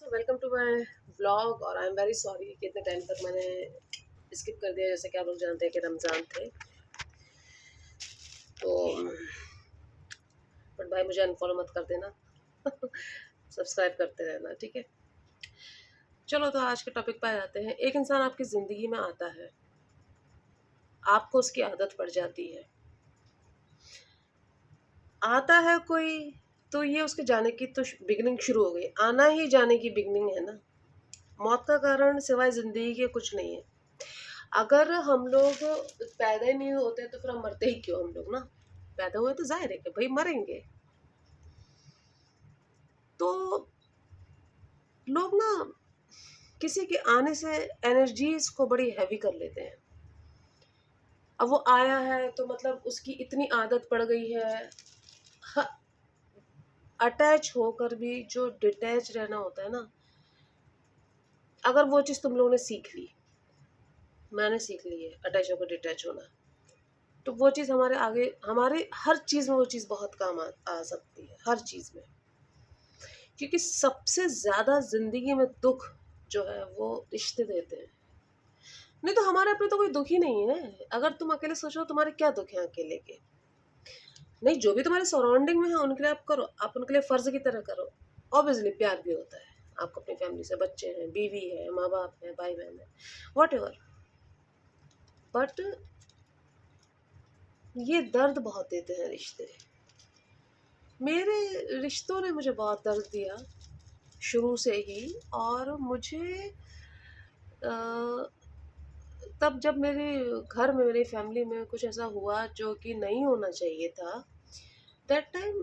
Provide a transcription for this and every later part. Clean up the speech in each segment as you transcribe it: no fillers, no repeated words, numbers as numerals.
Welcome to my vlog. और I am very sorry कि इतने टाइम तक मैंने स्किप कर दिया। जैसे कि आप लोग जानते हैं कि रमज़ान थे, तो बट भाई मुझे अनफॉलो मत कर देना। सब्सक्राइब करते रहना, ठीक है। चलो तो आज के टॉपिक पे आ जाते हैं। एक इंसान आपकी ज़िंदगी में आता है, आपको उसकी आदत पड़ जाती है। आता है कोई तो ये उसके जाने की तो बिगनिंग शुरू हो गई। आना ही जाने की बिगनिंग है ना। मौत का कारण सिवाय ज़िंदगी के कुछ नहीं है। अगर हम लोग पैदा ही नहीं होते तो फिर हम मरते ही क्यों? हम लोग ना पैदा हुए तो जाहिर है कि भाई मरेंगे। तो लोग ना किसी के आने से एनर्जीज को बड़ी हैवी कर लेते हैं। अब वो आया है तो मतलब उसकी इतनी आदत पड़ गई है। अटैच होकर भी जो डिटैच रहना होता है ना, अगर वो चीज़ तुम लोगों ने सीख ली, मैंने सीख ली है अटैच होकर डिटैच होना, तो वो चीज़ हमारे आगे हमारे हर चीज़ में वो चीज़ बहुत काम आ सकती है, हर चीज़ में। क्योंकि सबसे ज़्यादा ज़िंदगी में दुःख जो है वो रिश्ते देते हैं। नहीं तो हमारे अपने तो कोई दुःख ही नहीं है। अगर तुम अकेले सोचो तुम्हारे क्या दुःख है अकेले के? नहीं, जो भी तुम्हारे सराउंडिंग में है उनके लिए आप करो, आप उनके लिए फ़र्ज़ की तरह करो। ऑब्वियसली प्यार भी होता है, आपको अपनी फैमिली से, बच्चे हैं, बीवी है, माँ-बाप हैं, भाई-बहन हैं, व्हाटएवर। बट ये दर्द बहुत देते हैं रिश्ते। मेरे रिश्तों ने मुझे बहुत दर्द दिया शुरू से ही। और मुझे तब जब मेरे घर में, मेरी फैमिली में कुछ ऐसा हुआ जो कि नहीं होना चाहिए था, दैट टाइम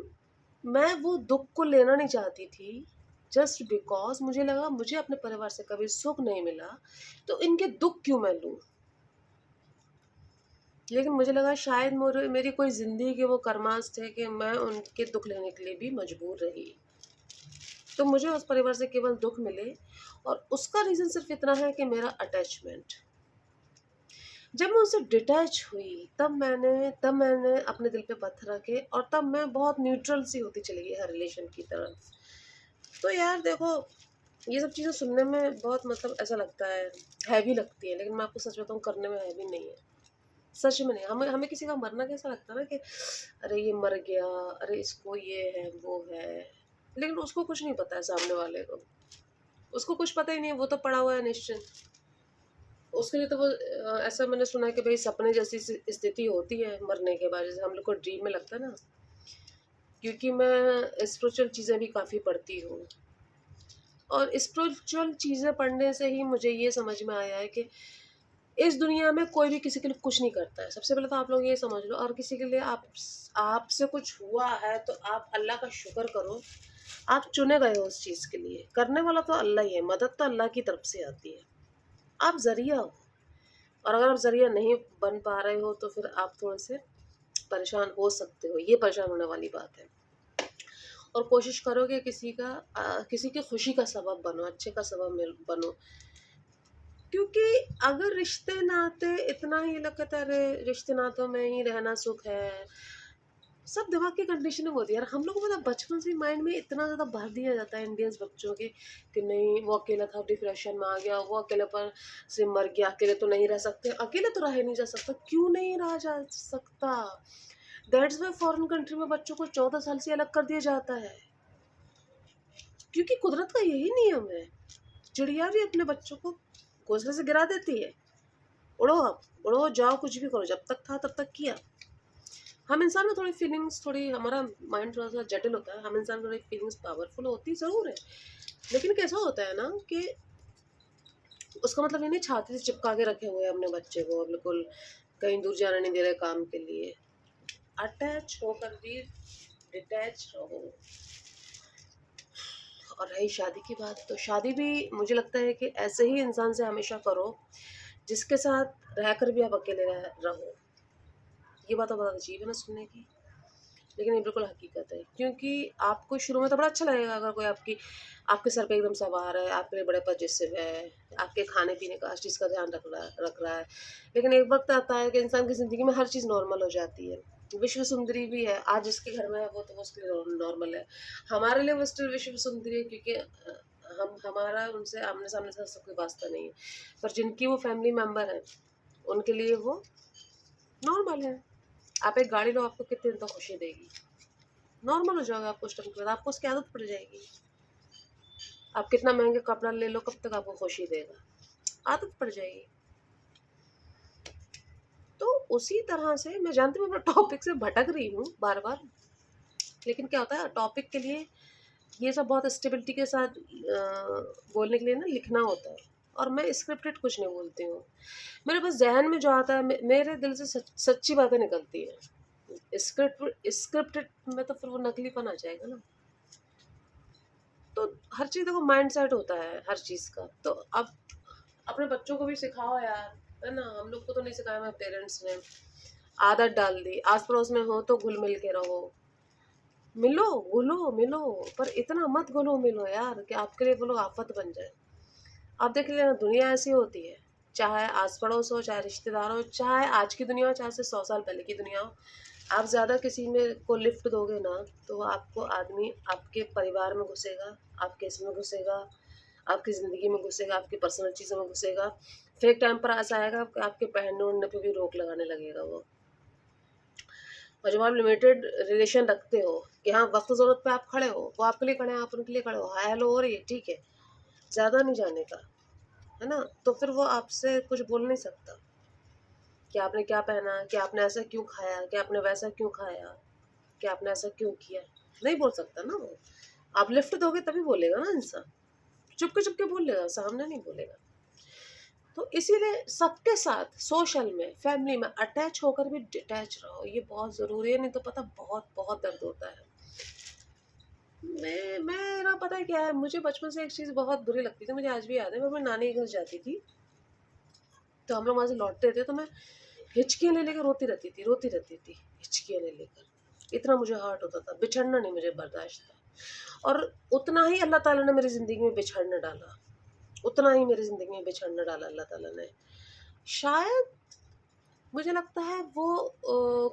मैं वो दुःख को लेना नहीं चाहती थी। जस्ट बिकॉज़ मुझे लगा मुझे अपने परिवार से कभी सुख नहीं मिला, तो इनके दुःख क्यों मैं लूँ? लेकिन मुझे लगा शायद मेरी कोई ज़िंदगी के वो कर्मास थे कि मैं उनके दुःख लेने के लिए भी मजबूर रही। तो मुझे उस परिवार से केवल दुःख मिले, और उसका रीज़न सिर्फ़ इतना है कि मेरा अटैचमेंट। जब मैं उससे डिटैच हुई तब मैंने अपने दिल पे पत्थर रखे, और तब मैं बहुत न्यूट्रल सी होती चली गई हर रिलेशन की तरफ। तो यार देखो, ये सब चीज़ें सुनने में बहुत मतलब ऐसा लगता है, हैवी लगती है, लेकिन मैं आपको सच बताऊँ, करने में हैवी नहीं है। सच में नहीं। हमें हमें किसी का मरना कैसा लगता है ना कि अरे ये मर गया, अरे इसको ये है, वो है। लेकिन उसको कुछ नहीं पता है सामने वाले को। उसको कुछ पता ही नहीं है, वो तो पड़ा हुआ है निश्चिंत। उसके लिए तो वो ऐसा मैंने सुना है कि भई सपने जैसी स्थिति होती है मरने के बाद, जैसे हम लोग को ड्रीम में लगता है ना। क्योंकि मैं स्पिरिचुअल चीज़ें भी काफ़ी पढ़ती हूँ, और स्पिरिचुअल चीज़ें पढ़ने से ही मुझे ये समझ में आया है कि इस दुनिया में कोई भी किसी के लिए कुछ नहीं करता है। सबसे पहले तो आप लोग ये समझ लो। और किसी के लिए आपसे कुछ हुआ है तो आप अल्लाह का शुक्र करो। आप चुने गए हो उस चीज़ के लिए। करने वाला तो अल्लाह ही है, मदद तो अल्लाह की तरफ से आती है। आप ज़रिया हो, और अगर आप ज़रिया नहीं बन पा रहे हो तो फिर आप थोड़े-से परेशान हो सकते हो। ये परेशान होने वाली बात है। और कोशिश करो कि किसी की खुशी का सबब बनो, अच्छे का सबब बनो। क्योंकि अगर रिश्ते नाते इतना ही लगता है, अरे रिश्ते नातों में ही रहना सुख है, सब दिमाग की कंडीशनिंग होती है यार। हम लोग को मतलब बचपन से माइंड में इतना ज़्यादा भर दिया जाता है इंडियंस बच्चों के कि नहीं वो अकेला था, डिप्रेशन में आ गया, वो अकेलेपन से मर गया, अकेले तो नहीं रह सकते। अकेले तो रह नहीं जा सकता, क्यों नहीं रहा जा सकता? दैट्स वाई फॉरेन कंट्री में बच्चों को 14 साल से अलग कर दिया जाता है, क्योंकि कुदरत का यही नियम है। चिड़िया भी अपने बच्चों को घोंसले से गिरा देती है। उड़ो आप, उड़ो जाओ, कुछ भी करो, जब तक था तब तक किया। हम इंसान में थोड़ी फीलिंग्स, थोड़ी हमारा माइंड थोड़ा सा जटिल होता है। हम इंसान में थोड़ी फीलिंग्स पावरफुल होती ज़रूर है, लेकिन कैसा होता है ना कि उसका मतलब ये नहीं छाती से चिपका के रखे हुए हैं अपने बच्चे को, बिल्कुल कहीं दूर जाने नहीं दे रहे काम के लिए। अटैच होकर भी डिटैच रहो। और रही शादी की बात, तो शादी भी मुझे लगता है कि ऐसे ही इंसान से हमेशा करो जिसके साथ रहकर भी आप अकेले रहो। ये बात तो बहुत अजीब है ना सुनने की, लेकिन ये बिल्कुल हकीकत है। क्योंकि आपको शुरू में तो बड़ा अच्छा लगेगा अगर कोई आपके सर पे एकदम सवार है, आपके लिए बड़े पजेसिव है, आपके खाने-पीने का हर चीज़ का ध्यान रख रहा है। लेकिन एक वक़्त आता है कि इंसान की ज़िंदगी में हर चीज़ नॉर्मल हो जाती है। विश्व सुंदरी भी है, आज जिसके घर में है वो तो वो उसके लिए नॉर्मल है। हमारे लिए वो स्टिल विश्व सुंदरी है, क्योंकि हमारा उनसे आमने-सामने से कोई वास्ता नहीं है। पर जिनकी वो फैमिली मेंबर हैं, उनके लिए वो नॉर्मल है। आप एक गाड़ी लो, आपको कितने दिन तक खुशी देगी? नॉर्मल हो जाओगे आप कुछ टाइम के बाद, आपको उसकी आदत पड़ जाएगी। आप कितना महँगा कपड़ा ले लो, कब तक आपको खुशी देगा? आदत पड़ जाएगी। तो उसी तरह से मैं जानती हूँ मैं अपने टॉपिक से भटक रही हूँ बार-बार, लेकिन क्या होता है टॉपिक के लिए ये सब बहुत स्टेबिलिटी के साथ बोलने के लिए ना लिखना होता है, और मैं स्क्रिप्टेड कुछ नहीं बोलती हूँ। मेरे बस ज़हन में जो आता है मेरे दिल से सच्ची बातें निकलती हैं। स्क्रिप्टेड में तो फिर वो नकलीपन आ जाएगा ना। तो हर चीज़ देखो माइंडसेट होता है हर चीज़ का। तो अब अपने बच्चों को भी सिखाओ यार, है ना? हम लोग को तो नहीं सिखाया हमारे पेरेंट्स ने। आदत डाल दी, आस-पड़ोस में हो तो घुल-मिल के रहो। मिलो, घुलो-मिलो, पर इतना मत घुलो-मिलो यार कि आपके लिए वो लोग आफ़त बन जाएँ। आप देख लेना दुनिया ऐसी होती है, चाहे आस-पड़ोस हो, चाहे रिश्तेदार हो, चाहे आज की दुनिया हो, चाहे से 100 साल पहले की दुनिया हो। आप ज़्यादा किसी में को लिफ्ट दोगे ना, तो आपको आदमी आपके परिवार में घुसेगा, आपके इसमें घुसेगा, आपकी ज़िंदगी में घुसेगा, आपकी पर्सनल चीज़ों में घुसेगा। फिर एक टाइम पर ऐसा आएगा कि आपके पहनने-ओढ़ने पे भी रोक लगाने लगेगा वो। और जब आप लिमिटेड रिलेशन रखते हो कि हाँ, वक़्त ज़रूरत पे आप खड़े हो, वो आपके लिए खड़े हैं, आप उनके लिए खड़े हो, हाय हेलो हो रही है, ठीक है, ज़्यादा नहीं जाने का, है ना? तो फिर वो आपसे कुछ बोल नहीं सकता कि आपने क्या पहना, कि आपने ऐसा क्यों खाया, कि आपने वैसा क्यों खाया, कि आपने ऐसा क्यों किया? नहीं बोल सकता ना वो। आप लिफ्ट दोगे तभी बोलेगा ना इंसान, चुपके-चुपके बोल लेगा, सामने नहीं बोलेगा। तो इसीलिए सबके साथ सोशल में, फैमिली में अटैच होकर भी डिटैच रहो, ये बहुत ज़रूरी है, नहीं तो पता बहुत दर्द होता है। मेरा पता है क्या है, मुझे बचपन से एक चीज़ बहुत बुरी लगती थी, मुझे आज भी याद है, मैं अपनी नानी के घर जाती थी, तो हम लोग वहाँ से लौटते थे, तो मैं हिचकियाँ ले लेकर रोती रहती थी, हिचकियाँ ले लेकर। इतना मुझे हर्ट होता था, बिछड़ना नहीं मुझे बर्दाश्त था। और उतना ही अल्लाह ताला ने मेरी ज़िंदगी में बिछड़ने डाला, उतना ही मेरी ज़िंदगी में बिछड़ने डाला अल्लाह ताला ने। शायद मुझे लगता है वो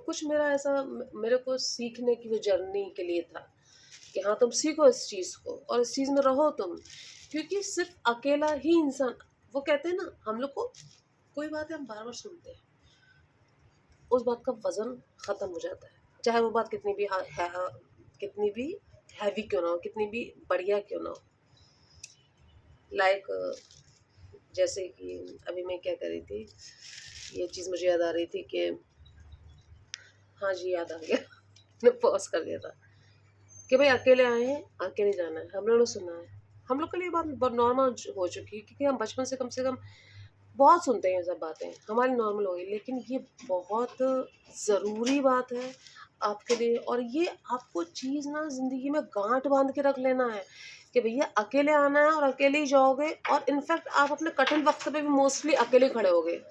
कुछ मेरा ऐसा मेरे को सीखने की वो जर्नी के लिए था कि हाँ तुम सीखो इस चीज़ को और इस चीज़ में रहो तुम, क्योंकि सिर्फ अकेला ही इंसान, वो कहते हैं ना हम लोग को कोई बात है हम बार बार सुनते हैं, उस बात का वजन ख़त्म हो जाता है, चाहे वो बात कितनी भी हैवी क्यों ना हो, कितनी भी बढ़िया क्यों ना हो। लाइक जैसे कि अभी मैं क्या कर रही थी, ये चीज़ मुझे याद आ रही थी कि हाँ जी याद आ गया मैंने पॉज़ कर दिया था कि भाई अकेले आए हैं, अकेले जाना है, हम लोगों ने सुना है। हम लोग के लिए बात बहुत नॉर्मल हो चुकी है क्योंकि हम बचपन से कम बहुत सुनते हैं ये सब बातें, हमारी नॉर्मल हो गई। लेकिन ये बहुत ज़रूरी बात है आपके लिए, और ये आपको चीज़ ना ज़िंदगी में गाँठ बाँध के रख लेना है कि भैया अकेले आना है और अकेले ही जाओगे, और इनफैक्ट आप अपने कठिन वक़्त पे भी मोस्टली अकेले खड़े होगे।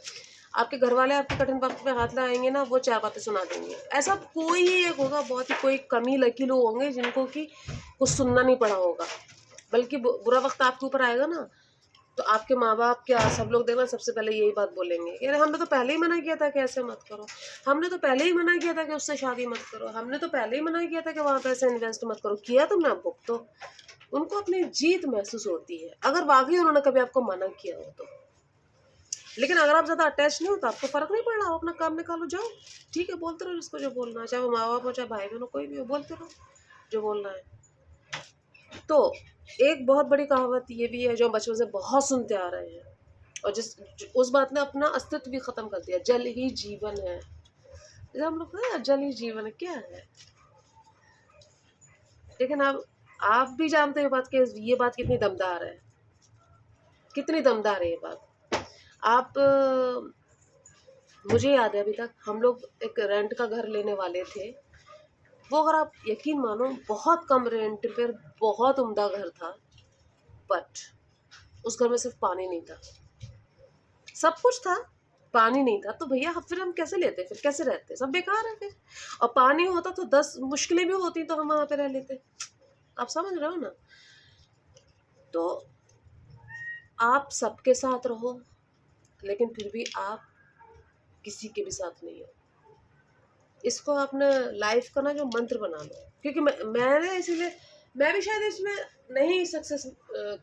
आपके घरवाले आपके कठिन वक़्त में हाथ लगाएँगे ना, वो 4 बातें सुना देंगे। ऐसा कोई ही एक होगा, बहुत ही कोई कम ही लकी लोग होंगे जिनको कि कुछ सुनना नहीं पड़ा होगा। बल्कि बुरा वक़्त आपके ऊपर आएगा ना, तो आपके माँ-बाप क्या सब लोग देखना सबसे पहले यही बात बोलेंगे कि अरे हमने तो पहले ही मना किया था कि ऐसे मत करो। हमने तो पहले ही मना किया था कि उससे शादी मत करो। हमने तो पहले ही मना किया था कि वहाँ पैसे इन्वेस्ट मत करो। किया तुमने, अब भुगतो। उनको अपनी जीत महसूस होती है, अगर वाक़ई उन्होंने कभी आपको मना किया हो तो। लेकिन अगर आप ज़्यादा अटैच नहीं हो तो आपको फ़र्क नहीं पड़ रहा, आप अपना काम निकालो जाओ। ठीक है, बोलते रहो जिसको जो बोलना है, चाहे वो माँ-बाप हो, चाहे भाई-बहन हो, कोई भी हो, बोलते रहो जो बोलना है। तो एक बहुत बड़ी कहावत ये भी है जो हम बचपन से बहुत सुनते आ रहे हैं, और उस बात ने अपना अस्तित्व भी खत्म कर दिया, जल ही जीवन है। जैसे हम लोग कहते हैं जल ही जीवन है, क्या है? लेकिन अब आप भी जानते हो बात कि ये बात कितनी दमदार है, कितनी दमदार है ये बात। आप मुझे याद है अभी तक हम लोग एक रेंट का घर लेने वाले थे, वो अगर आप यकीन मानो बहुत कम रेंट पर बहुत उम्दा घर था, बट उस घर में सिर्फ पानी नहीं था, सब कुछ था, पानी नहीं था। तो भैया फिर हम कैसे लेते, फिर कैसे रहते, सब बेकार है फिर। और पानी होता तो 10 मुश्किलें भी होती तो हम वहाँ पे रह लेते। आप समझ रहे हो ना? तो आप सबके साथ रहो, लेकिन फिर भी आप किसी के भी साथ नहीं हो। इसको अपने लाइफ का ना जो मंत्र बना लो, क्योंकि मैंने इसीलिए मैं भी शायद इसमें नहीं सक्सेस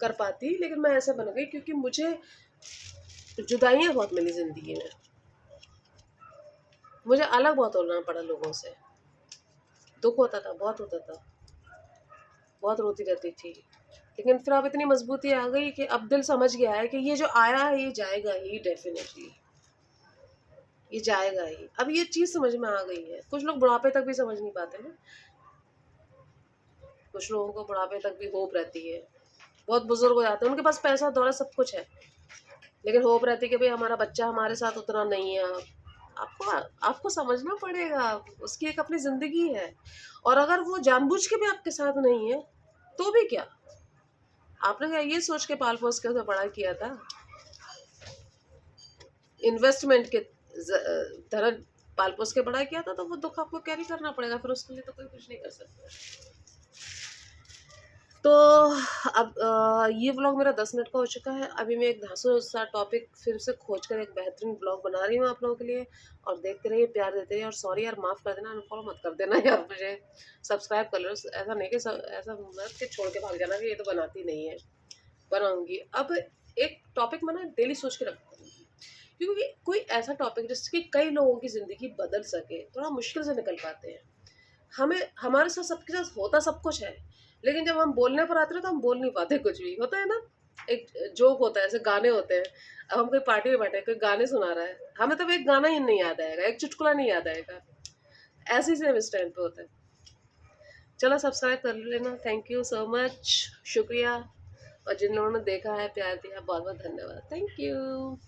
कर पाती, लेकिन मैं ऐसा बन गई क्योंकि मुझे जुदाइयाँ बहुत मिली ज़िंदगी में। मुझे अलग बहुत होना पड़ा लोगों से। दुःख होता था, बहुत होता था, बहुत रोती रहती थी। लेकिन फिर अब इतनी मजबूती आ गई कि अब दिल समझ गया है कि ये जो आया है ये जाएगा ही, डेफिनेटली ये जाएगा ही। अब ये चीज़ समझ में आ गई है। कुछ लोग बुढ़ापे तक भी समझ नहीं पाते ना, कुछ लोगों को बुढ़ापे तक भी होप रहती है। बहुत बुजुर्ग हो जाते हैं, उनके पास पैसा दौलत सब कुछ है, लेकिन होप रहती है कि भाई हमारा बच्चा हमारे साथ उतना नहीं है। आपको आपको समझना पड़ेगा, उसकी एक अपनी जिंदगी है। और अगर वो जानबूझ के भी आपके साथ नहीं है तो भी क्या, आपने क्या ये सोच के पाल पोस के उसे बड़ा किया था, इन्वेस्टमेंट के तरह पाल पोस के बड़ा किया था, तो वो दुख आपको कैरी करना पड़ेगा, फिर उसके लिए तो कोई कुछ नहीं कर सकता। तो अब ये व्लॉग मेरा 10 मिनट का हो चुका है। अभी मैं एक धांसू सा टॉपिक फिर से खोज कर एक बेहतरीन व्लॉग बना रही हूँ आप लोगों के लिए, और देखते रहिए, प्यार देते रहिए। और सॉरी यार, माफ़ कर देना, अनफॉलो मत कर देना यार, मुझे सब्सक्राइब कर लो। ऐसा नहीं कि ऐसा मत कि छोड़ के भाग जाना कि ये तो बनाती नहीं है, बनाऊंगी। अब एक टॉपिक मैं ना डेली सोच के रखूँगी, क्योंकि कोई ऐसा टॉपिक जिससे कि कई लोगों की ज़िंदगी बदल सके, थोड़ा मुश्किल से निकल पाते हैं। हमें हमारे साथ सबके साथ होता सब कुछ है, लेकिन जब हम बोलने पर आते हैं तो हम बोल नहीं पाते कुछ भी। होता है ना, एक जोक होता है, ऐसे गाने होते हैं। अब हम कोई पार्टी में बैठे, कोई गाने सुना रहा है, हमें तब एक गाना ही नहीं याद आएगा, एक चुटकुला नहीं याद आएगा। ऐसे ही सेम स्टैंड पे होता है। चलो सब्सक्राइब कर लेना, थैंक यू सो मच, शुक्रिया। और जिन लोगों ने देखा है, प्यार दिया, बहुत बहुत धन्यवाद, थैंक यू।